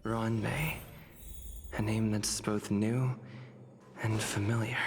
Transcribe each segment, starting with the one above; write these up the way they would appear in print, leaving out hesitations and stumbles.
Ronmei. A name that's both new and familiar.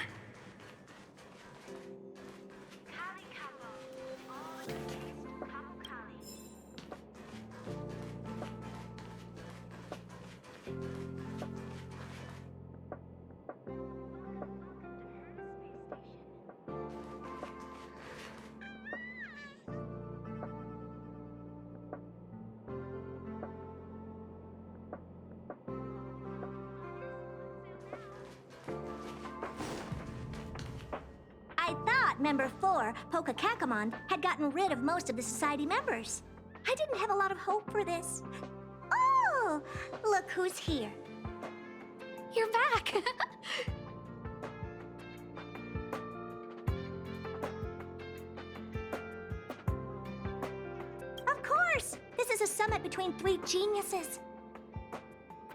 I thought Member 4, Pokakakamon, had gotten rid of most of the Society members. I didn't have a lot of hope for this. Oh, look who's here. You're back! Of course! This is a summit between three geniuses.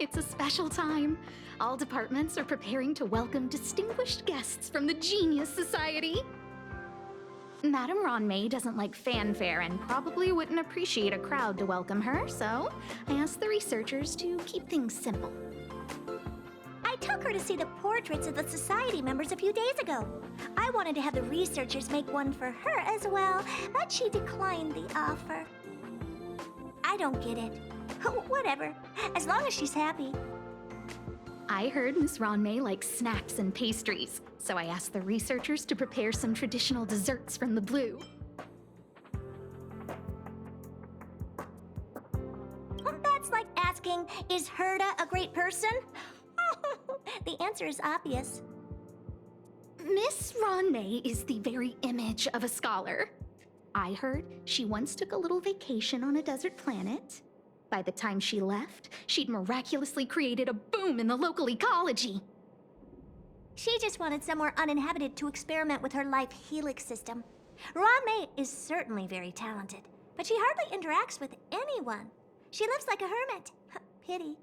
It's a special time. All departments are preparing to welcome distinguished guests from the Genius Society. Madame Ronmei doesn't like fanfare and probably wouldn't appreciate a crowd to welcome her, so I asked the researchers to keep things simple. I took her to see the portraits of the Society members a few days ago. I wanted to have the researchers make one for her as well, but she declined the offer. I don't get it. Whatever, as long as she's happy. I heard Miss Ronmei likes snacks and pastries, so I asked the researchers to prepare some traditional desserts from the blue. That's like asking, is Herda a great person? The answer is obvious. Miss Ronmei is the very image of a scholar. I heard she once took a little vacation on a desert planet. By the time she left, she'd miraculously created a boom in the local ecology. She just wanted somewhere uninhabited to experiment with her life helix system. Ronmei is certainly very talented, but she hardly interacts with anyone. She lives like a hermit. Pity.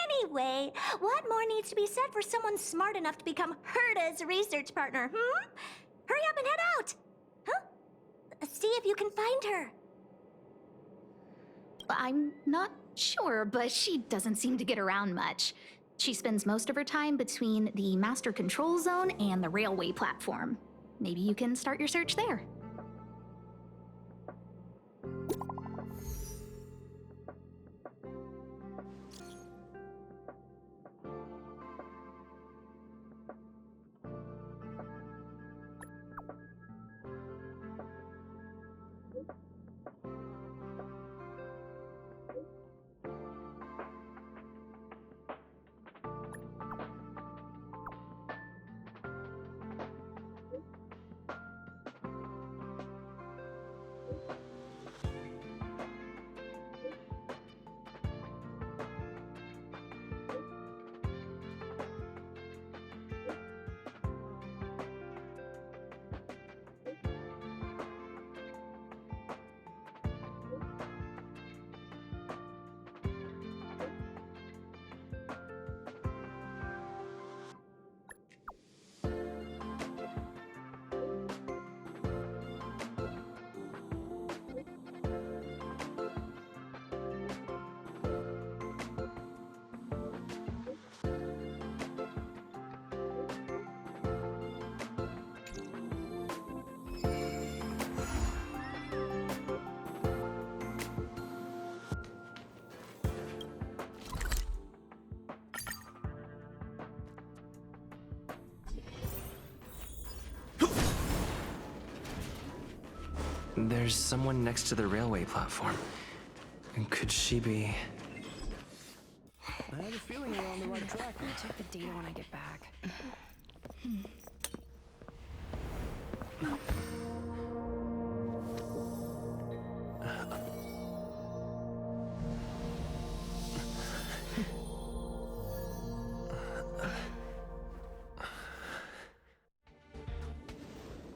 Anyway, what more needs to be said for someone smart enough to become Herda's research partner, Hurry up and head out! Huh? See if you can find her. I'm not sure, but she doesn't seem to get around much. She spends most of her time between the Master Control Zone and the railway platform. Maybe you can start your search there. There's someone next to the railway platform. Could she be... I have a feeling we're on the right track. I'll check the data when I get back.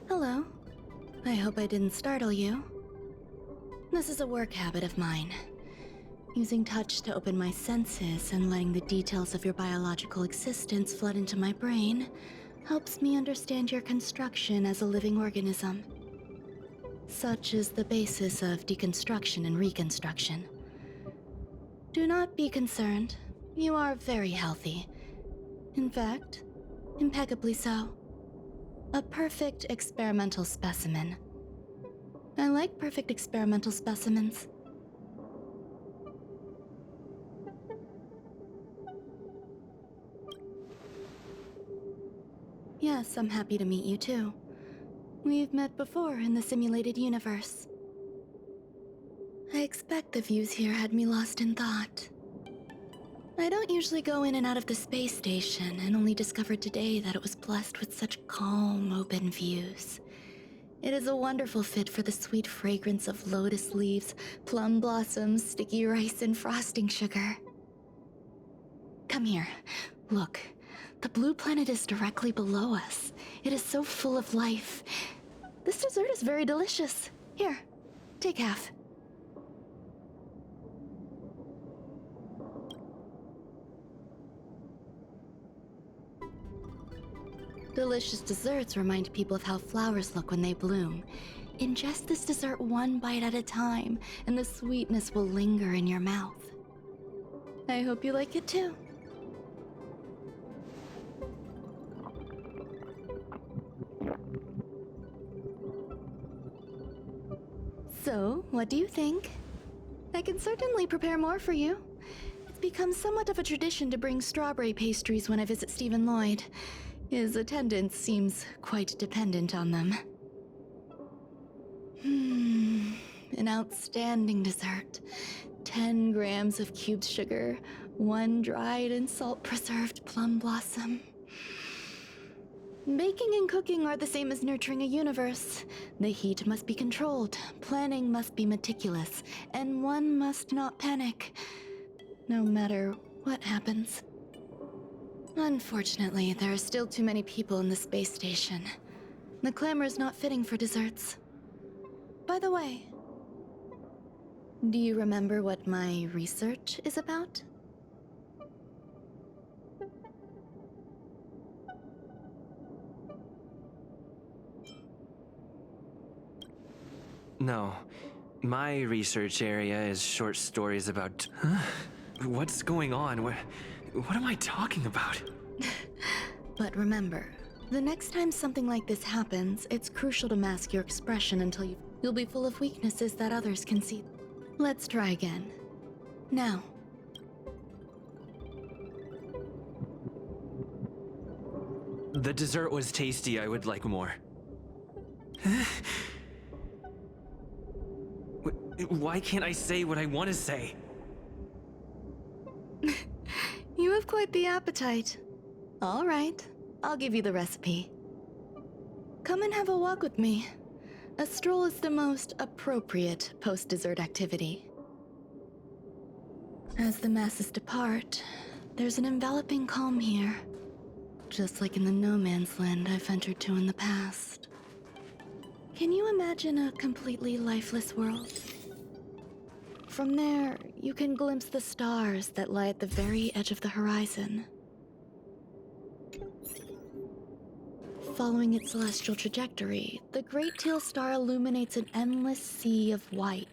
Hello. I hope I didn't startle you. This is a work habit of mine. Using touch to open my senses and letting the details of your biological existence flood into my brain helps me understand your construction as a living organism. Such is the basis of deconstruction and reconstruction. Do not be concerned. You are very healthy. In fact, impeccably so. A perfect experimental specimen. I like perfect experimental specimens. Yes, I'm happy to meet you too. We've met before in the simulated universe. I expect the views here had me lost in thought. I don't usually go in and out of the space station, and only discovered today that it was blessed with such calm, open views. It is a wonderful fit for the sweet fragrance of lotus leaves, plum blossoms, sticky rice, and frosting sugar. Come here. Look. The blue planet is directly below us. It is so full of life. This dessert is very delicious. Here, take half. Delicious desserts remind people of how flowers look when they bloom. Ingest this dessert one bite at a time, and the sweetness will linger in your mouth. I hope you like it too. So, what do you think? I can certainly prepare more for you. It's become somewhat of a tradition to bring strawberry pastries when I visit Stephen Lloyd. His attendance seems quite dependent on them. An outstanding dessert. 10 grams of cubed sugar, 1 dried and salt-preserved plum blossom. Baking and cooking are the same as nurturing a universe. The heat must be controlled, planning must be meticulous, and one must not panic, no matter what happens. Unfortunately, there are still too many people in the space station. The clamor is not fitting for desserts. By the way, do you remember what my research is about? No. My research area is short stories about... What's going on? What am I talking about? But remember, the next time something like this happens, it's crucial to mask your expression until you'll be full of weaknesses that others can see. Let's try again. Now. The dessert was tasty. I would like more. Why can't I say what I want to say? You have quite the appetite. All right, I'll give you the recipe. Come and have a walk with me. A stroll is the most appropriate post-dessert activity. As the masses depart, there's an enveloping calm here. Just like in the no-man's land I've entered to in the past. Can you imagine a completely lifeless world? From there, you can glimpse the stars that lie at the very edge of the horizon. Following its celestial trajectory, the Great Teal Star illuminates an endless sea of white.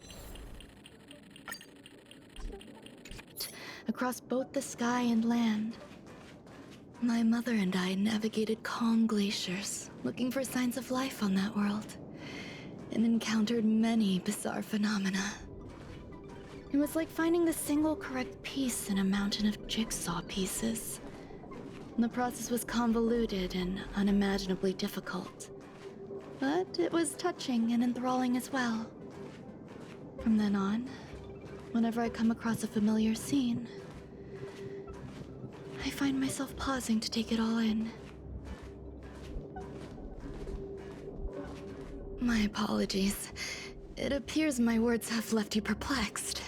Across both the sky and land. My mother and I navigated calm glaciers, looking for signs of life on that world, and encountered many bizarre phenomena. It was like finding the single correct piece in a mountain of jigsaw pieces. The process was convoluted and unimaginably difficult, but it was touching and enthralling as well. From then on, whenever I come across a familiar scene, I find myself pausing to take it all in. My apologies. It appears my words have left you perplexed.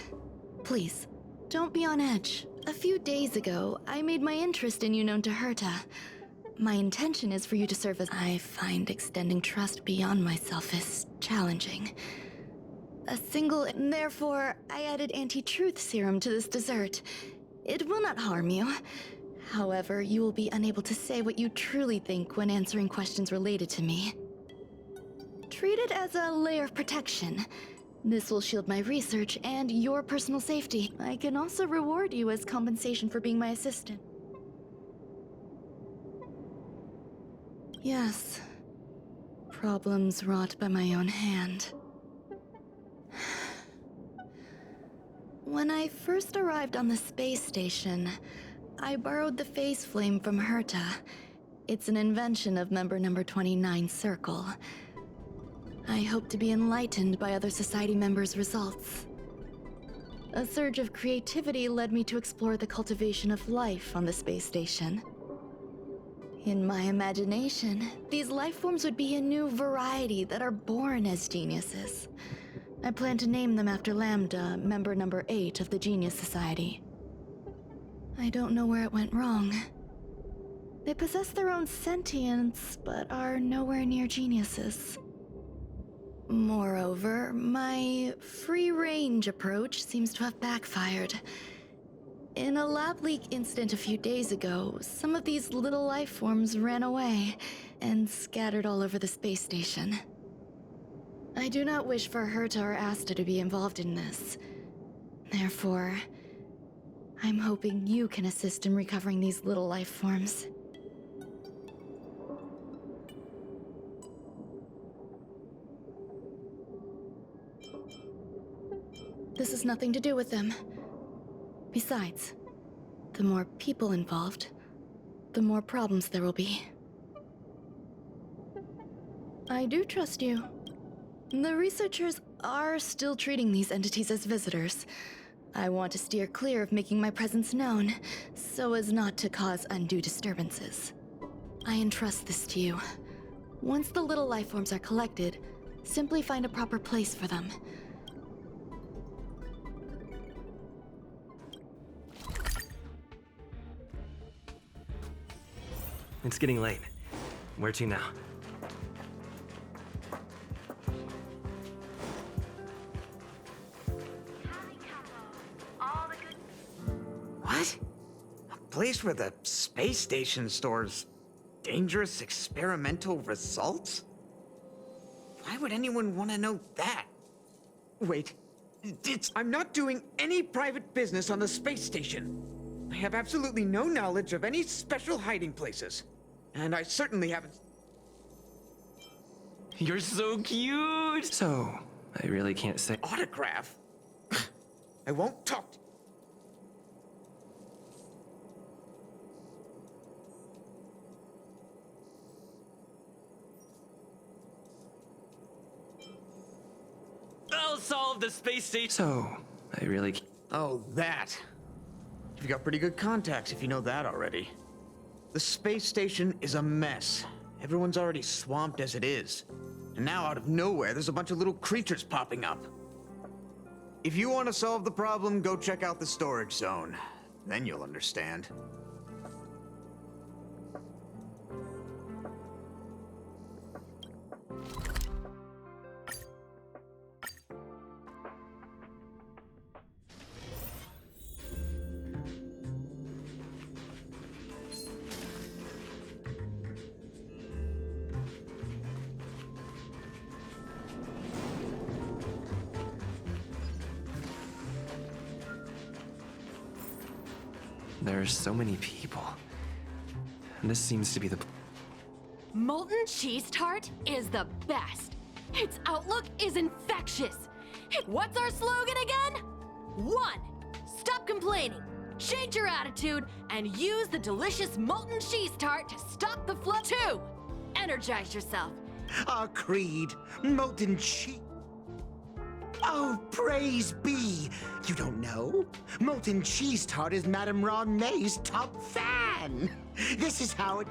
Please, don't be on edge. A few days ago, I made my interest in you known to Herta. My intention is for you to serve as... I find extending trust beyond myself is challenging. Therefore, I added anti-truth serum to this dessert. It will not harm you. However, you will be unable to say what you truly think when answering questions related to me. Treat it as a layer of protection. This will shield my research and your personal safety. I can also reward you as compensation for being my assistant. Yes. Problems wrought by my own hand. When I first arrived on the space station, I borrowed the phase flame from Herta. It's an invention of member number 29 Circle. I hope to be enlightened by other Society members' results. A surge of creativity led me to explore the cultivation of life on the space station. In my imagination, these life forms would be a new variety that are born as geniuses. I plan to name them after Lambda, member number 8 of the Genius Society. I don't know where it went wrong. They possess their own sentience, but are nowhere near geniuses. Moreover, my free-range approach seems to have backfired. In a lab leak incident a few days ago, some of these little life forms ran away and scattered all over the space station. I do not wish for Herta or Asta to be involved in this. Therefore, I'm hoping you can assist in recovering these little life forms. This has nothing to do with them. Besides, the more people involved, the more problems there will be. I do trust you. The researchers are still treating these entities as visitors. I want to steer clear of making my presence known, so as not to cause undue disturbances. I entrust this to you. Once the little life forms are collected, simply find a proper place for them. It's getting late. Where to now? What? A place where the space station stores dangerous experimental results? Why would anyone want to know that? Wait, I'm not doing any private business on the space station. I have absolutely no knowledge of any special hiding places. And I certainly haven't... You're so cute! So, I really can't say... Autograph? I won't talk to... I'll solve the space station. So, I really can't... Oh, that. You've got pretty good contacts if you know that already. The space station is a mess. Everyone's already swamped as it is. And now out of nowhere, there's a bunch of little creatures popping up. If you want to solve the problem, go check out the storage zone. Then you'll understand. There's so many people. This seems to be the... Molten cheese tart is the best. Its outlook is infectious. What's our slogan again? 1. Stop complaining. Change your attitude and use the delicious molten cheese tart to stop the flow. 2. Energize yourself. Our creed, molten cheese. Oh, praise be! You don't know? Molten Cheese Tart is Madame Ron May's top fan! This is how it...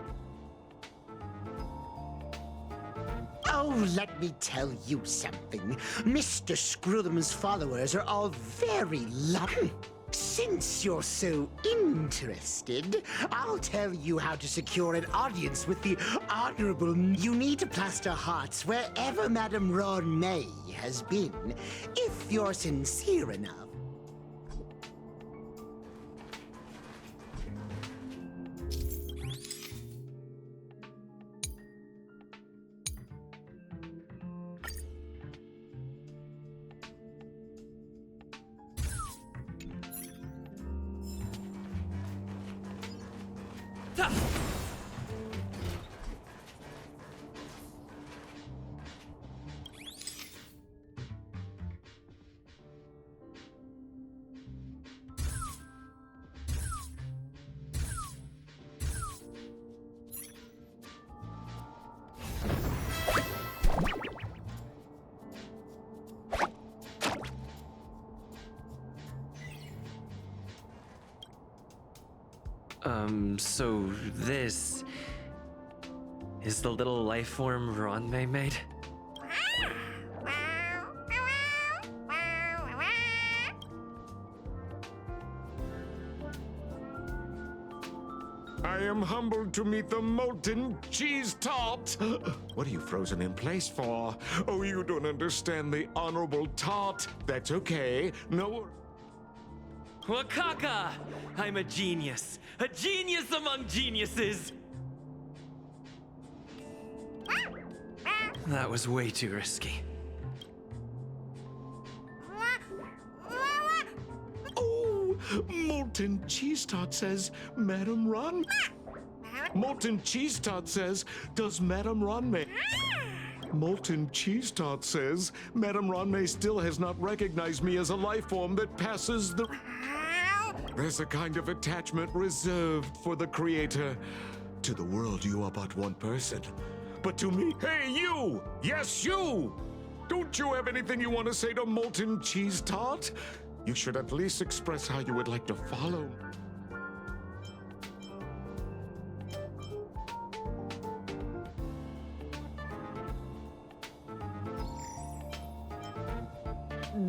Oh, let me tell you something. Mr. Screwthum's followers are all very lucky. Since you're so interested, I'll tell you how to secure an audience with the Honorable... You need to plaster hearts wherever Madame Ron May has been, if you're sincere enough. So this is the little life form Ronmei made? I am humbled to meet the molten cheese tart. What are you frozen in place for? Oh, you don't understand the honorable tart. That's okay. No. Wakaka! I'm a genius among geniuses! That was way too risky. Oh, molten cheese tart says, Madam Ron. Molten cheese tart says, does Madam Ronmei? Molten cheese tart says, Madam Ronmei still has not recognized me as a life form that passes the... There's a kind of attachment reserved for the creator. To the world, you are but one person. But to me, hey, you! Yes, you! Don't you have anything you want to say to molten cheese tart? You should at least express how you would like to follow.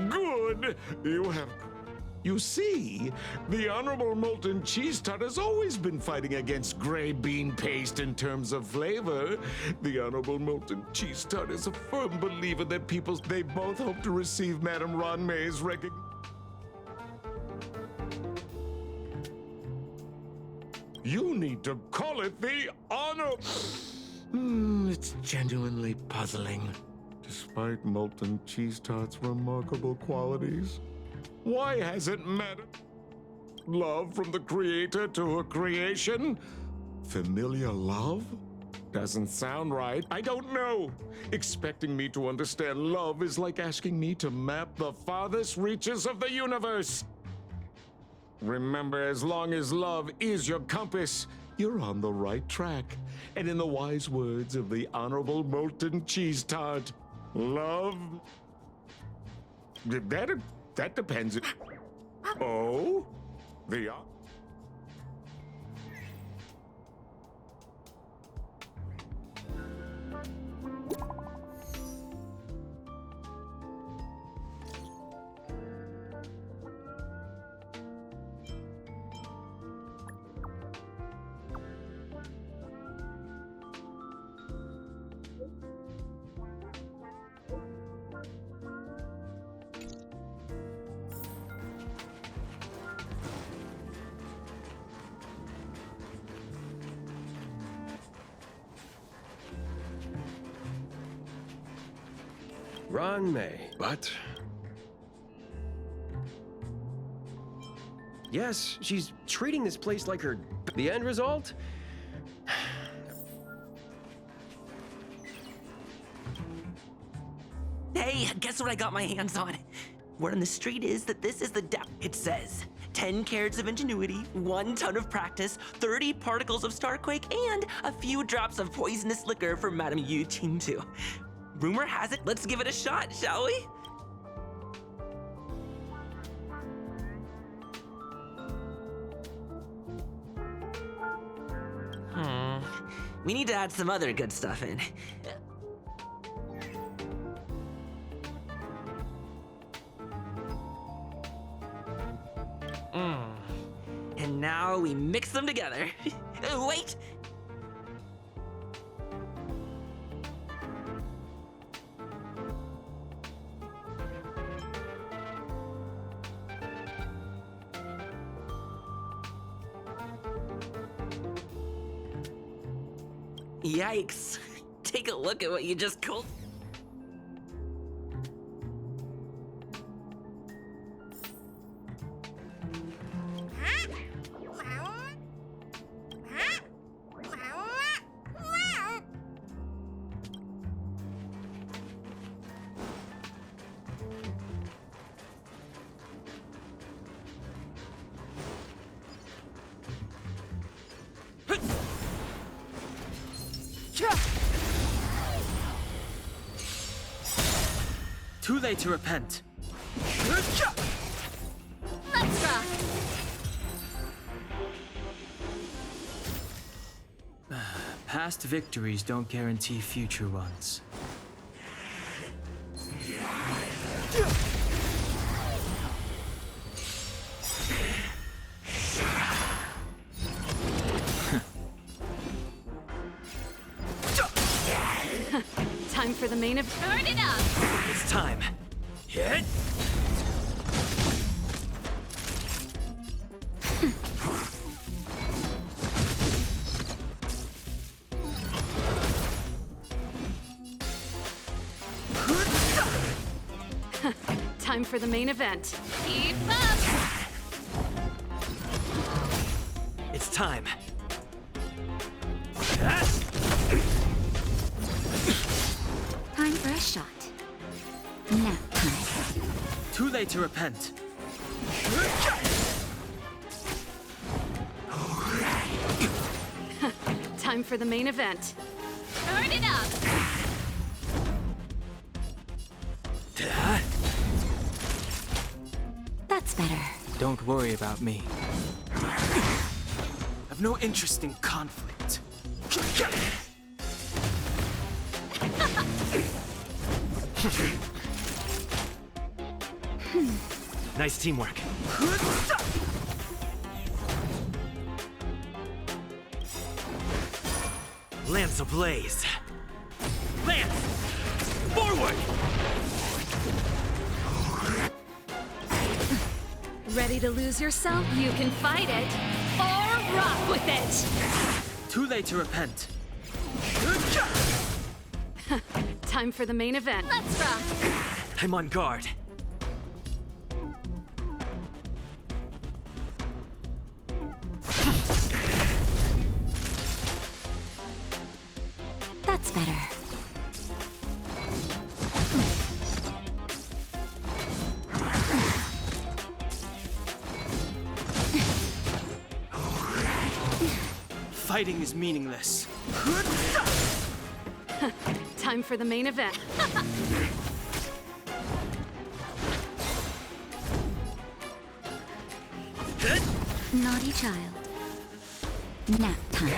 Good! You have... You see, the Honorable Molten Cheese Tart has always been fighting against gray bean paste in terms of flavor. The Honorable Molten Cheese Tart is a firm believer that they both hope to receive Madame Ronmei's recognition. You need to call it the honor... it's genuinely puzzling. Despite Molten Cheese Tart's remarkable qualities, why has it mattered? Love from the creator to her creation? Familiar love? Doesn't sound right. I don't know. Expecting me to understand love is like asking me to map the farthest reaches of the universe. Remember, as long as love is your compass, you're on the right track. And in the wise words of the Honorable Molten Cheese Tart, love... That depends. Oh? The... Ronmei. What? Yes, she's treating this place like her... The end result? Hey, guess what I got my hands on? Word on the street is that this is the depth. It says 10 carats of ingenuity, 1 ton of practice, 30 particles of Starquake, and a few drops of poisonous liquor for Madame Yu Ting Tu. Rumor has it, let's give it a shot, shall we? We need to add some other good stuff in. And now we mix them together. Wait! Yikes. Take a look at what you just cooked. Too late to repent. Let's rock! Past victories don't guarantee future ones. Time for the main event. Turn it up! It's time. Hit! Time for the main event. Keep up! It's time. Time for a shot. Nap time. Too late to repent. Time for the main event. Turn it up! That's better. Don't worry about me. I've no interest in conflict. Nice teamwork. Lance ablaze. Lance! Forward! Ready to lose yourself? You can fight it, or rock with it! Too late to repent. Time for the main event. Let's rock! I'm on guard. That's better. Fighting is meaningless. Time for the main event. Naughty child. Nap time.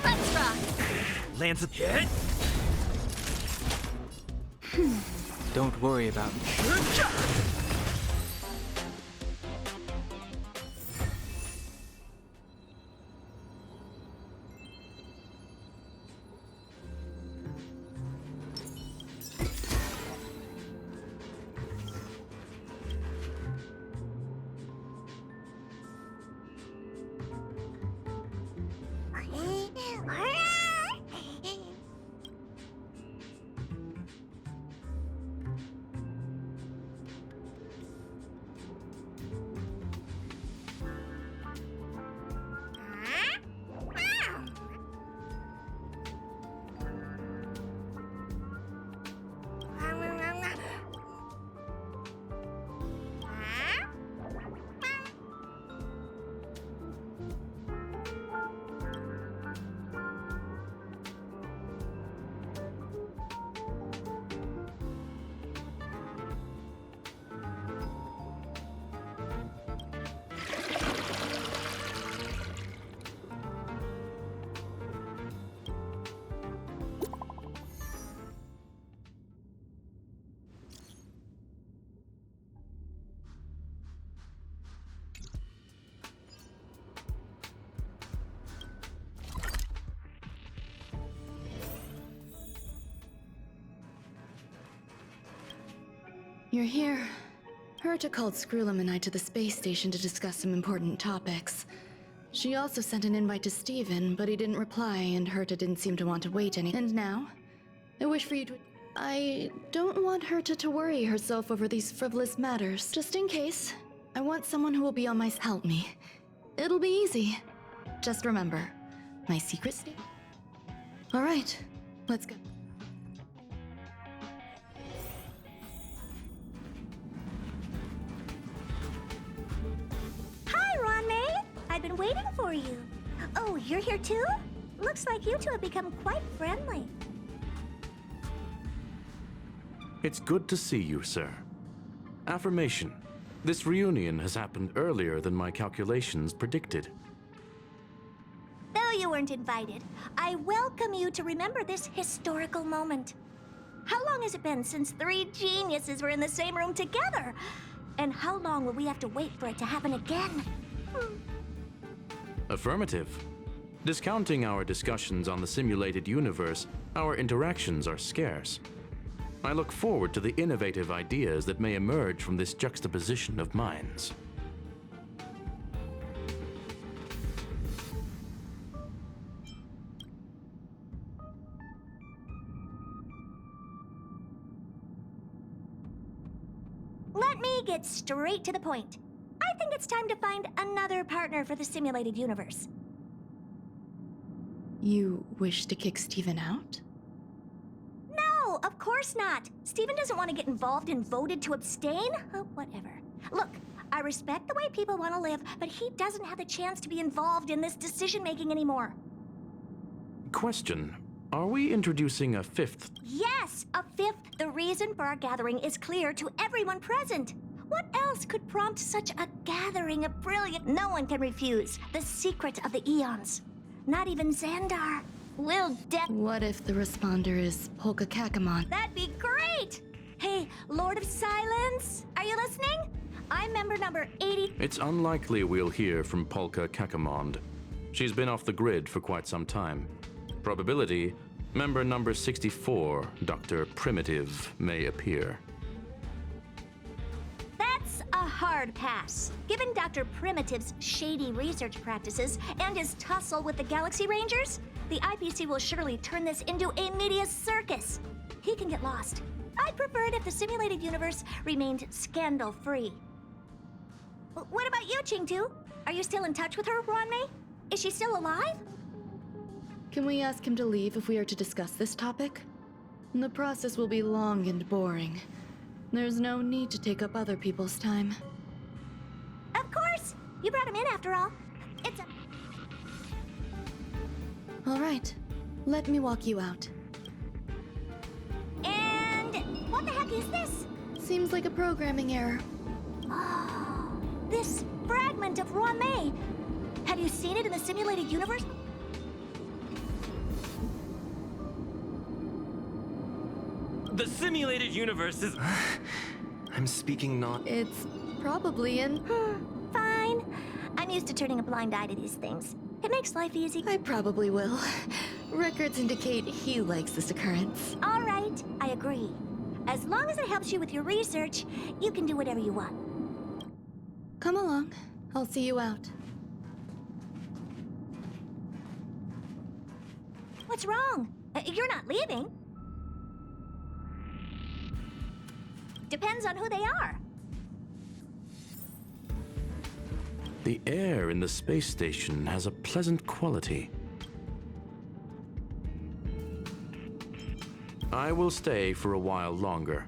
Let's rock! Lance hit! Don't worry about me. You're here. Herta called Screwlum and I to the space station to discuss some important topics. She also sent an invite to Steven, but he didn't reply, and Herta didn't seem to want to wait any. And now? I wish for you to... I don't want Herta to worry herself over these frivolous matters. Just in case, I want someone who will be on my... Help me. It'll be easy. Just remember, my secret state... Alright, let's go. Hi, Ron May. I've been waiting for you. Oh, you're here too? Looks like you two have become quite friendly. It's good to see you, sir. Affirmation. This reunion has happened earlier than my calculations predicted. Though you weren't invited, I welcome you to remember this historical moment. How long has it been since 3 geniuses were in the same room together? And how long will we have to wait for it to happen again? Affirmative. Discounting our discussions on the simulated universe, our interactions are scarce. I look forward to the innovative ideas that may emerge from this juxtaposition of minds. Let me get straight to the point. I think it's time to find another partner for the simulated universe. You wish to kick Steven out? No, of course not. Steven doesn't want to get involved and voted to abstain. Oh, whatever. Look, I respect the way people want to live, but he doesn't have the chance to be involved in this decision-making anymore. Question. Are we introducing a 5th? Yes, a 5th. The reason for our gathering is clear to everyone present. What else could prompt such a gathering of brilliant... No one can refuse the secret of the eons. Not even Xandar. Will What if the responder is Polka Kakamon? That'd be great! Hey, Lord of Silence, are you listening? I'm member number 80... It's unlikely we'll hear from Polka Kakamond. She's been off the grid for quite some time. Probability, member number 64, Dr. Primitive, may appear. That's a hard pass. Given Dr. Primitive's shady research practices and his tussle with the Galaxy Rangers, the IPC will surely turn this into a media circus. He can get lost. I'd prefer it if the simulated universe remained scandal-free. What about you, Chingtu? Are you still in touch with her, Ronmei? Is she still alive? Can we ask him to leave if we are to discuss this topic? The process will be long and boring. There's no need to take up other people's time. Of course! You brought him in after all. It's a... All right. Let me walk you out. And... what the heck is this? Seems like a programming error. Oh, this fragment of Ronmei. Have you seen it in the simulated universe? The simulated universe is... I'm speaking not... It's probably in... Fine. I'm used to turning a blind eye to these things. It makes life easy. I probably will. Records indicate he likes this occurrence. All right, I agree. As long as it helps you with your research, you can do whatever you want. Come along. I'll see you out. What's wrong? You're not leaving. Depends on who they are. The air in the space station has a pleasant quality. I will stay for a while longer.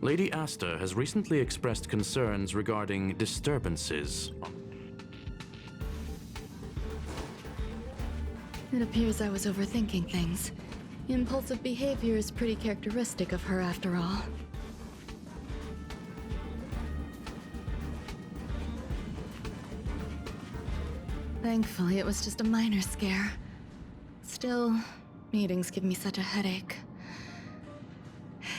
Lady Asta has recently expressed concerns regarding disturbances. It appears I was overthinking things. Impulsive behavior is pretty characteristic of her after all. Thankfully, it was just a minor scare. Still, meetings give me such a headache.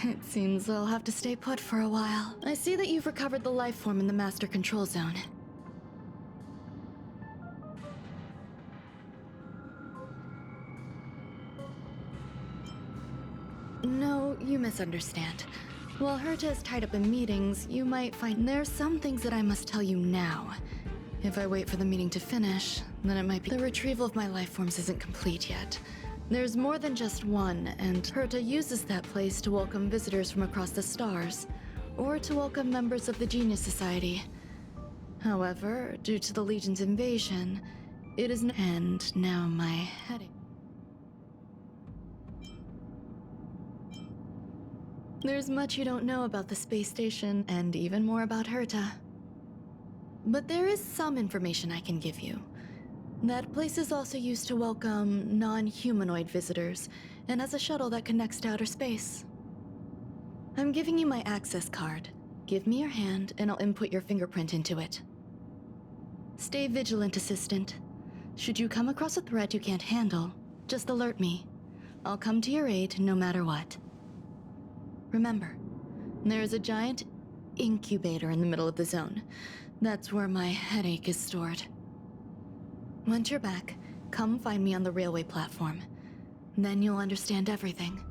It seems I'll have to stay put for a while. I see that you've recovered the life form in the master control zone. No, you misunderstand. While Herta is tied up in meetings, you might find there's some things that I must tell you now. If I wait for the meeting to finish, then it might be... The retrieval of my life forms isn't complete yet. There's more than just one, and Herta uses that place to welcome visitors from across the stars, or to welcome members of the Genius Society. However, due to the Legion's invasion, it is and now my headache. There's much you don't know about the space station, and even more about Herta. But there is some information I can give you. That place is also used to welcome non-humanoid visitors, and has a shuttle that connects to outer space. I'm giving you my access card. Give me your hand, and I'll input your fingerprint into it. Stay vigilant, Assistant. Should you come across a threat you can't handle, just alert me. I'll come to your aid no matter what. Remember, there is a giant incubator in the middle of the zone. That's where my headache is stored. Once you're back, come find me on the railway platform. Then you'll understand everything.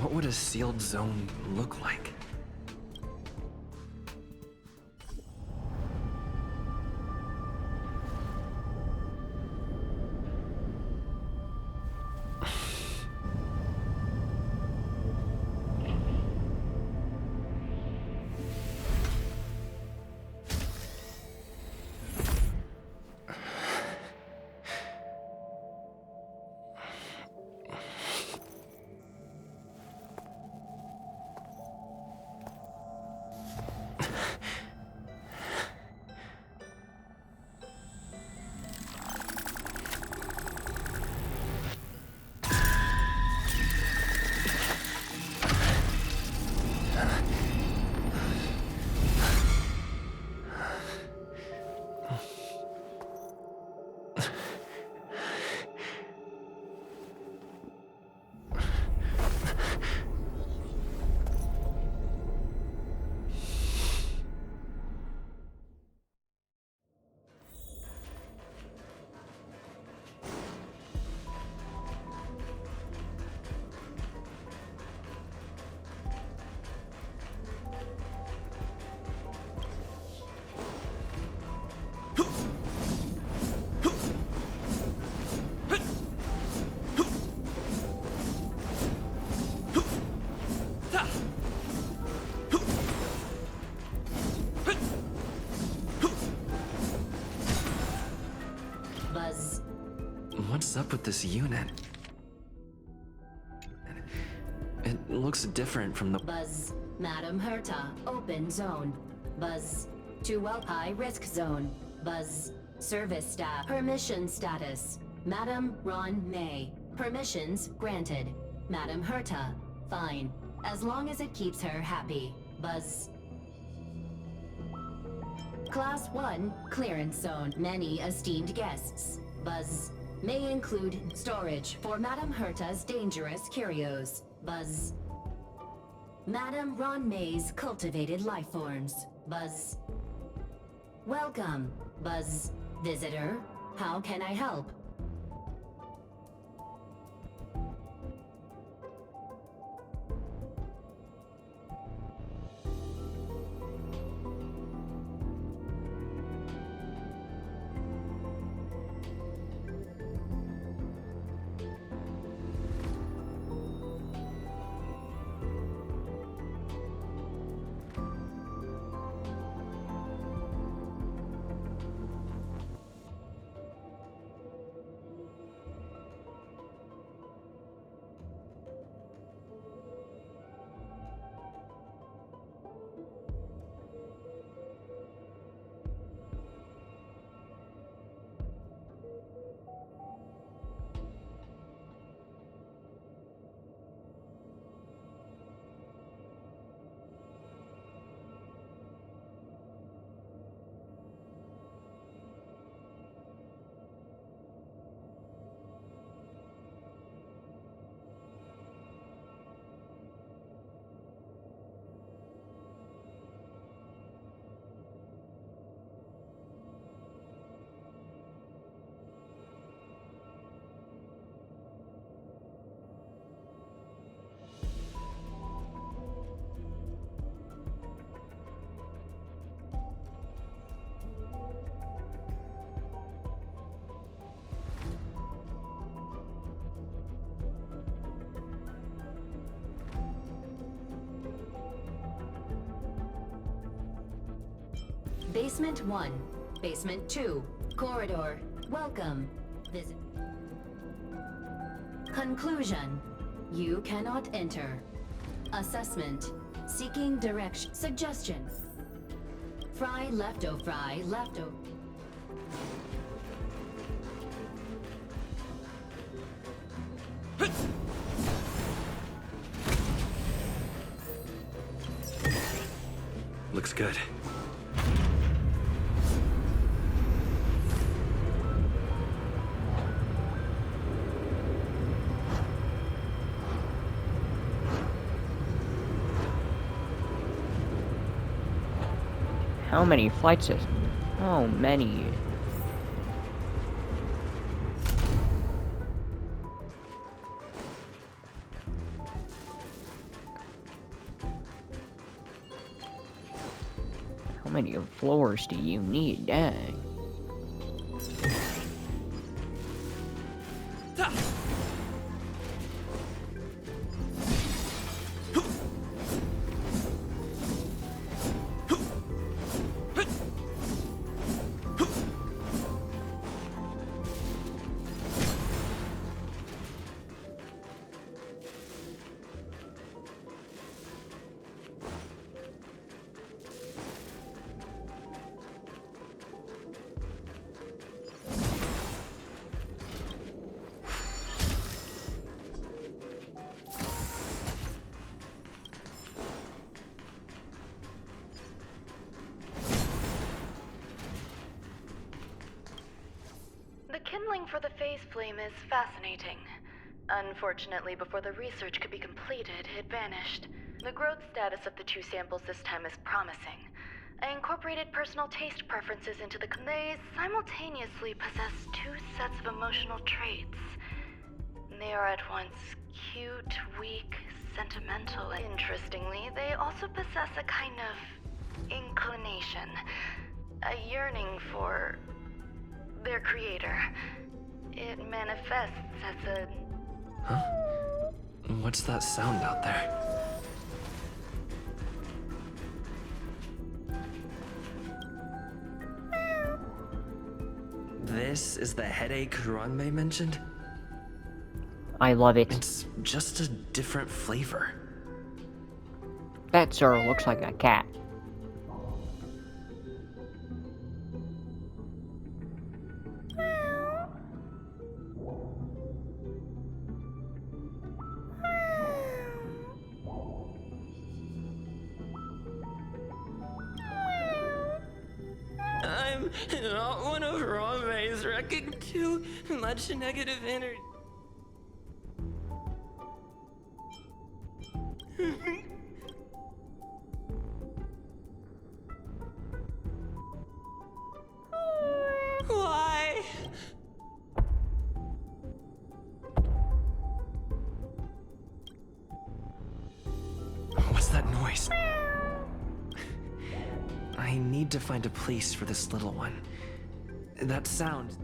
What would a sealed zone look like? What's up with this unit? It looks different from the... Buzz. Madam Herta, open zone. Buzz. To Welpai, risk zone. Buzz. Service staff. Permission status. Madam Ron May. Permissions granted. Madam Herta. Fine. As long as it keeps her happy. Buzz. Class 1, clearance zone. Many esteemed guests. Buzz. May include storage for Madam Herta's dangerous curios. Buzz. Madam Ron May's cultivated life forms. Buzz. Welcome, Buzz. Visitor, how can I help? Basement 1. Basement 2. Corridor. Welcome. Visit. Conclusion. You cannot enter. Assessment. Seeking direction. Suggestion. Fry lefto. Fry lefto. Looks good. How many flights is... How many? How many floors do you need, dang? The kindling for the phase flame is fascinating. Unfortunately, before the research could be completed, it vanished. The growth status of the two samples this time is promising. I incorporated personal taste preferences into the... They simultaneously possess two sets of emotional traits. They are at once cute, weak, sentimental. Interestingly, they also possess a kind of inclination, a yearning for their creator. It manifests as a... Huh? What's that sound out there? This is the headache Ranmei mentioned? I love it. It's just a different flavor. That sure looks like a cat. I'm not one of Ranmei's wrecking too much negative energy. Why? What's that noise? I need to find a place for this little one. That sound...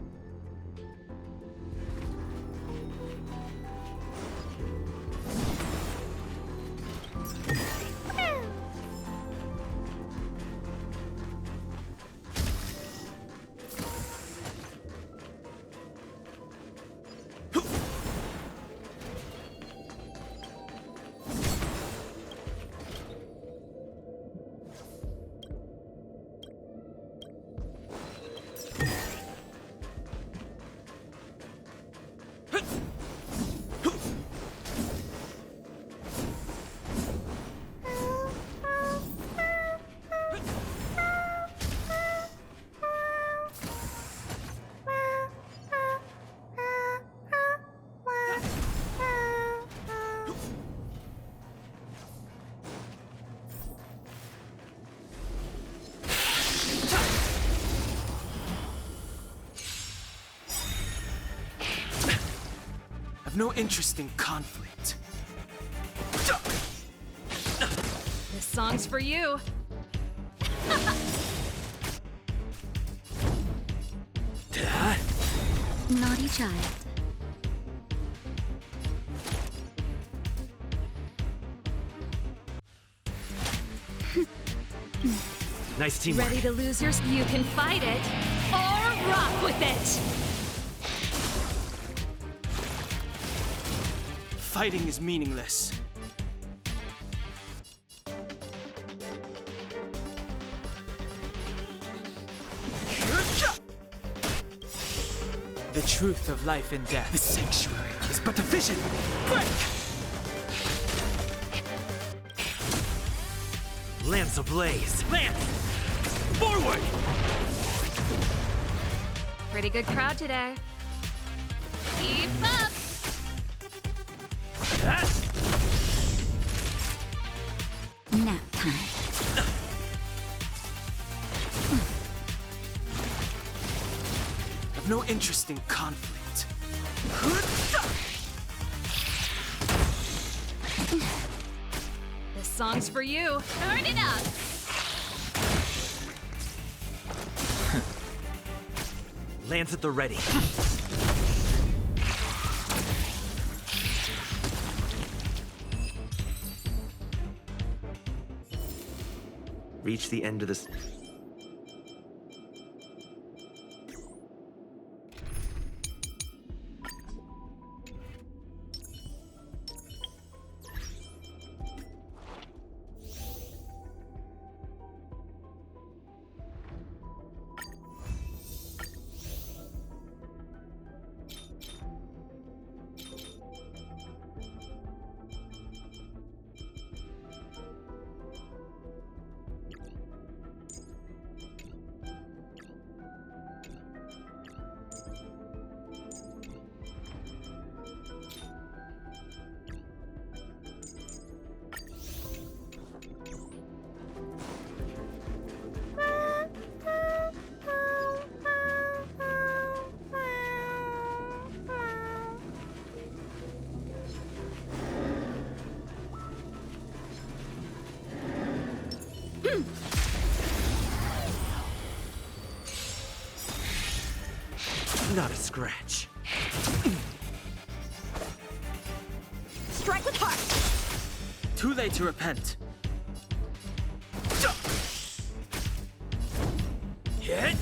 I've no interest in conflict. This song's for you. Naughty child. Nice teamwork. Ready to lose your... You can fight it, or rock with it! Fighting is meaningless. The truth of life and death. The sanctuary is but a vision. Quick! Lance ablaze. Lance! Forward! Pretty good crowd today. Keep up! Nap time. I've no interest in conflict. This song's for you. Turn it up! Lance at the ready. Reach the end of this. Not a scratch. Strike with heart! Too late to repent. Hit!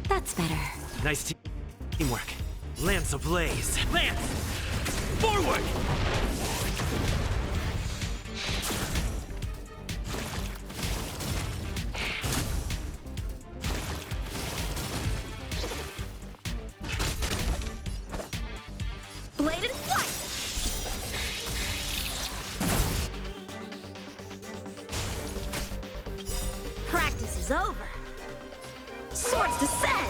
That's better. Nice teamwork. Lance ablaze. Lance! Forward! Blade and flight! Practice is over. Swords descend!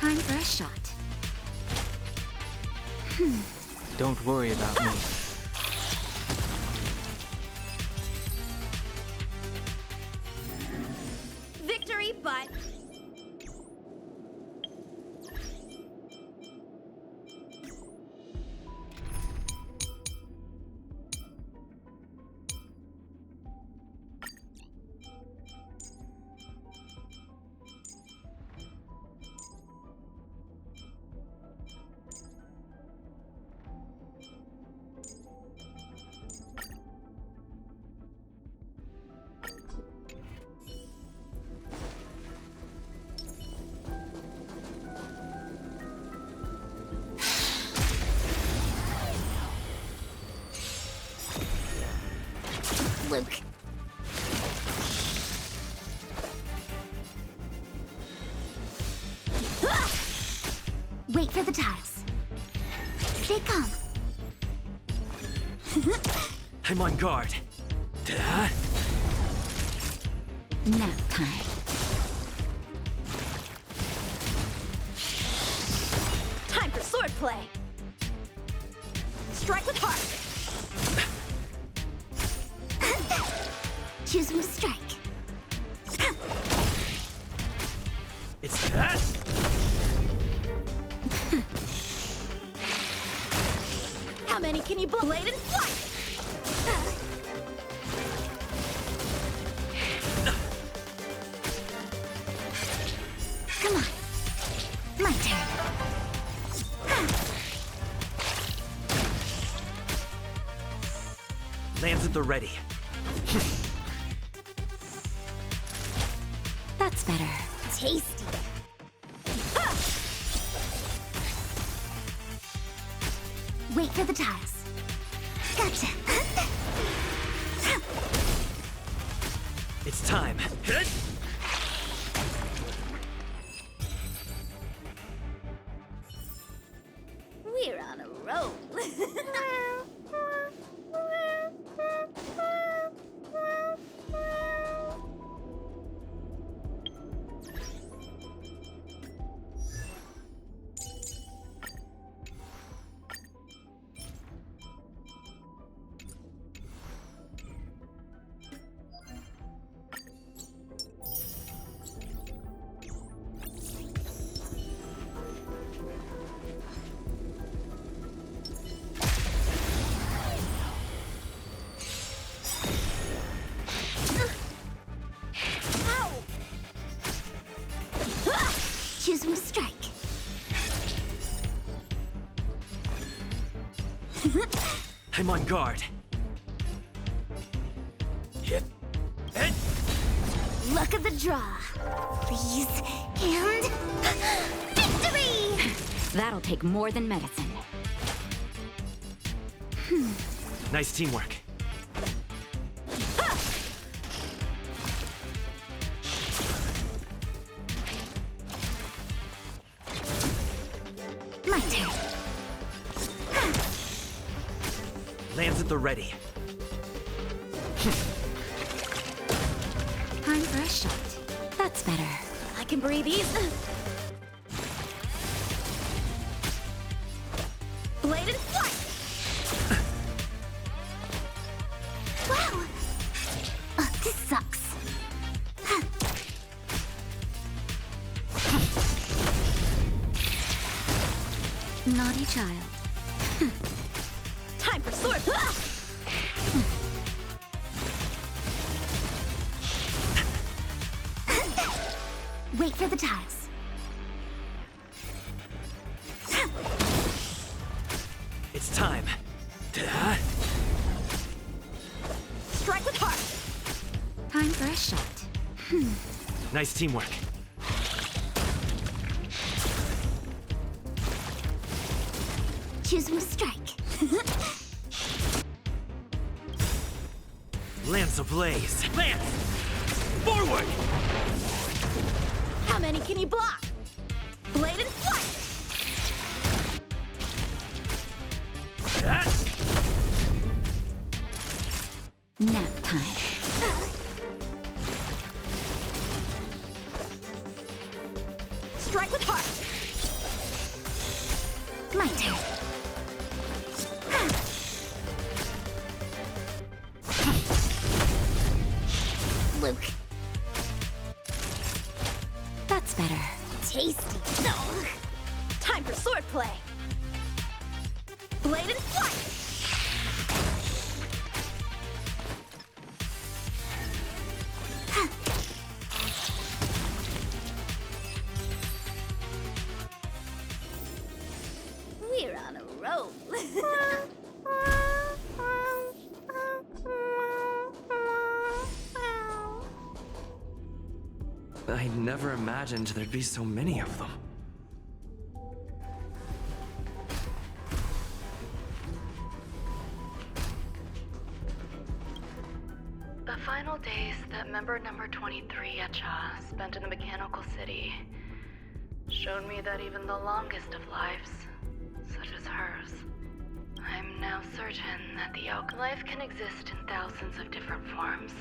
Time for a shot. Don't worry about me. Victory, but... Luke. Wait for the tiles. Stay calm. I'm on guard. Nap time. Time for swordplay! Strike with heart! Choose my strike. It's that? How many can you blade and flight? Lands at the ready. That's better. Tasty. Ah! Wait for the tiles. Gotcha. It's time. We're on a roll. Choose one to strike. I'm on guard. Hit. Hit. Luck of the draw. Please. And... victory! That'll take more than medicine. Nice teamwork. My turn. Lands at the ready. Time for a shot. That's better. I can breathe easy. Blade and flight! Wow! This sucks. Naughty child. Time for sword! Wait for the tiles. It's time. Strike with heart. Time for a shot. Nice teamwork. Choose one to strike. Lance ablaze. Lance! Forward! How many can you block? Blade and flight! Nap time. Strike with heart. My turn. Luke. That's better. Tasty. No. Time for swordplay. Blade and flight. We're on a roll. I never imagined there'd be so many of them. The final days that member number 23 Echa spent in the mechanical city showed me that even the longest of lives, such as hers, I'm now certain that the Oak life can exist in thousands of different forms,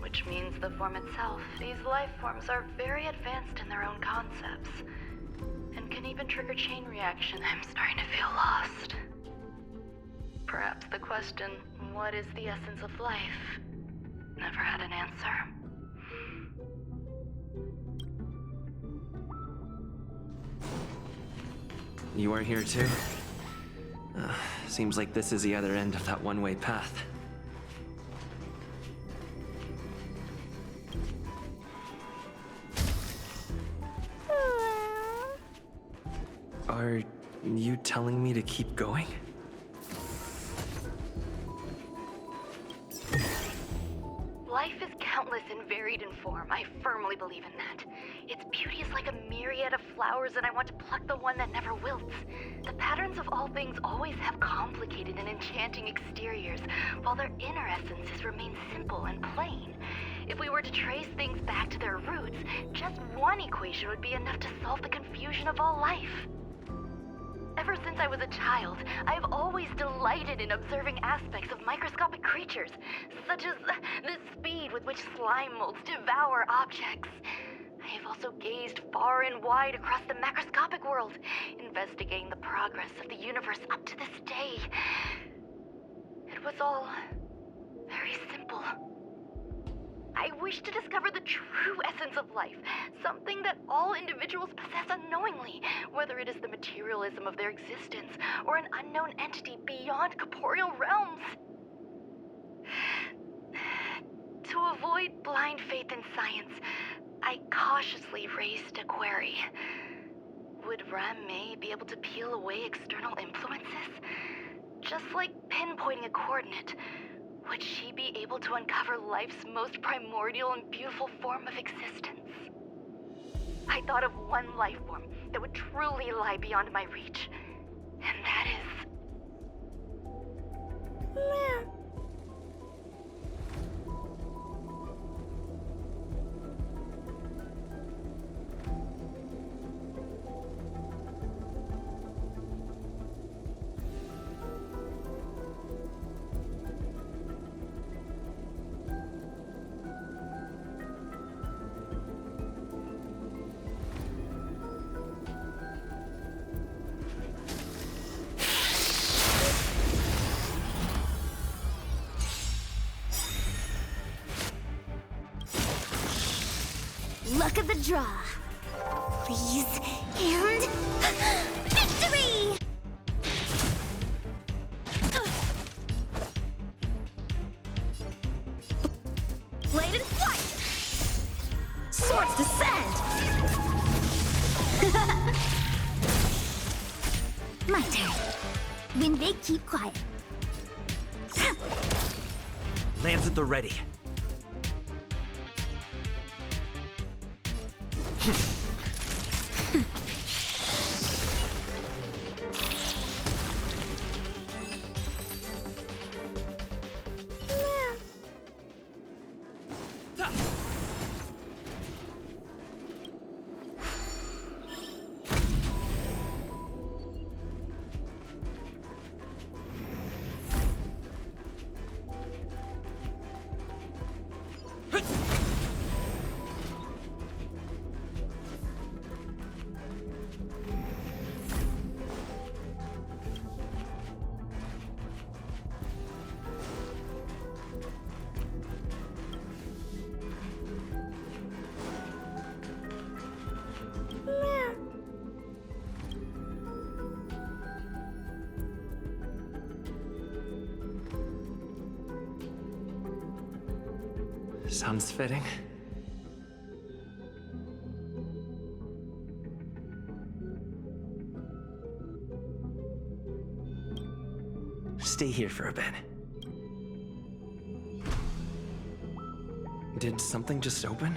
which means the form itself. These life forms are very advanced in their own concepts, and can even trigger chain reaction. I'm starting to feel lost. Perhaps the question, what is the essence of life, never had an answer. You are here too? Seems like this is the other end of that one-way path. Are you telling me to keep going? and varied in form. I firmly believe in that. Its beauty is like a myriad of flowers, and I want to pluck the one that never wilts. The patterns of all things always have complicated and enchanting exteriors, while their inner essences remain simple and plain. If we were to trace things back to their roots, just one equation would be enough to solve the confusion of all life. Ever since I was a child, I have always delighted in observing aspects of microscopic creatures, such as the speed with which slime molds devour objects. I have also gazed far and wide across the macroscopic world, investigating the progress of the universe up to this day. It was all very simple. I wish to discover the true essence of life, something that all individuals possess unknowingly, whether it is the materialism of their existence or an unknown entity beyond corporeal realms. To avoid blind faith in science, I cautiously raised a query. Would Ram-Mei be able to peel away external influences? Just like pinpointing a coordinate, would she be able to uncover life's most primordial and beautiful form of existence? I thought of one life form that would truly lie beyond my reach, and that is... Luck of the draw. Please, and... victory! Blade and flight! Swords descend! My turn. When they keep quiet. Lands at the ready. Sounds fitting. Stay here for a bit. Did something just open?